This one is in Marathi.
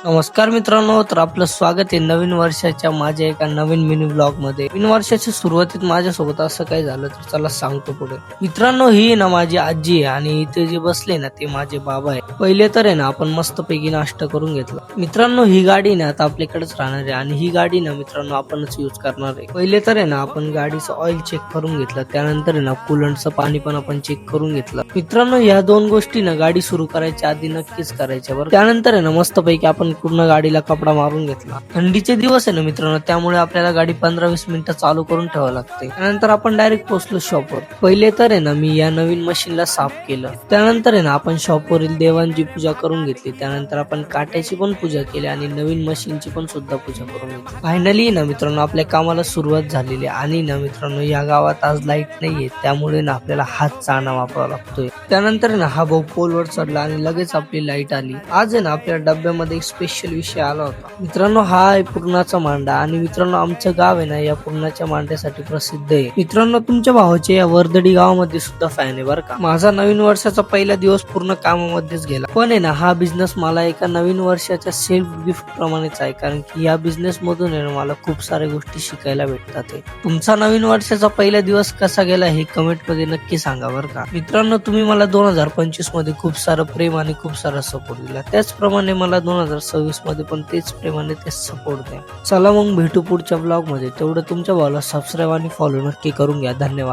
नमस्कार मित्रांनो, तर आपलं स्वागत आहे नवीन वर्षाच्या माझ्या एका नवीन मिनी ब्लॉग मध्ये. नवीन वर्षाच्या सुरुवातीत माझ्यासोबत असं काही झालं तर चला सांगतो पुढे. मित्रांनो, ही ना माझी आजी आहे आणि इथे जे बसले ना ते माझे बाबा आहे. पहिले तर आहे ना आपण मस्त पैकी नाश्ता करून घेतला. मित्रांनो, ही गाडी ना आता आपल्याकडेच राहणार आहे आणि ही गाडी ना मित्रांनो आपणच यूज करणार आहे. पहिले तर आहे ना आपण गाडीचं ऑइल चेक करून घेतलं, त्यानंतर आहे ना कूलंटचं पाणी पण आपण चेक करून घेतलं. मित्रांनो, या दोन गोष्टी ना गाडी सुरू करायच्या आधी नक्कीच करायच्या बरं. त्यानंतर आहे ना मस्त पैकी आपण पूर्ण गाडीला कपडा मारून घेतला. थंडीचे दिवस आहे ना मित्रांनो, त्यामुळे आपल्याला गाडी 15-20 मिनिटं चालू करून ठेवावं लागते. त्यानंतर आपण डायरेक्ट पोहोचलो शॉपवर. पहिले तर आहे ना मी या नवीन मशीनला साफ केलं. त्यानंतर आहे ना आपण शॉपवरील देवांची पूजा करून घेतली. त्यानंतर आपण काट्याची पण पूजा केली आणि नवीन मशीनची पण सुद्धा पूजा करून घेतली. फायनली ना मित्रांनो आपल्या कामाला सुरुवात झालेली आणि ना मित्रांनो या गावात आज लाईट नाहीये, त्यामुळे ना आपल्याला हात चाळणा वापरावा लागतोय. त्यानंतर ना हा भाऊ पोलवर चढला आणि लगेच आपली लाईट आली. आज आहे ना आपल्या डब्यामध्ये एक स्पेशल विषय आला होता मित्रांनो, हा आहे पुरणाचा मांडा. आणि मित्रांनो आमचं गाव आहे ना या पुरणाच्या मांड्यासाठी प्रसिद्ध आहे. मित्रांनो तुमच्या भावाच्या या वर्दडी गावामध्ये सुद्धा फॅन आहे बरं का. माझा नवीन वर्षाचा पहिला दिवस पूर्ण कामामध्येच गेला, पण आहे ना हा बिझनेस मला एका नवीन वर्षाच्या सेल्फ गिफ्ट प्रमाणेच आहे, कारण की या बिझनेस मधून आहे ना मला खूप साऱ्या गोष्टी शिकायला भेटतात. तुमचा नवीन वर्षाचा पहिला दिवस कसा गेला हे कमेंट मध्ये नक्की सांगा बरं का. मित्रांनो तुम्ही मला 2025 मध्ये खूप सारं प्रेम आणि खूप सारा सपोर्ट दिला, त्याचप्रमाणे मला 2026 मध्ये पण तेच प्रेमाने तेच सपोर्ट द्या. चला मग भेटू पुढच्या ब्लॉग मध्ये. तेवढं तुमच्या भावाला सबस्क्राईब आणि फॉलो नक्की करून घ्या. धन्यवाद.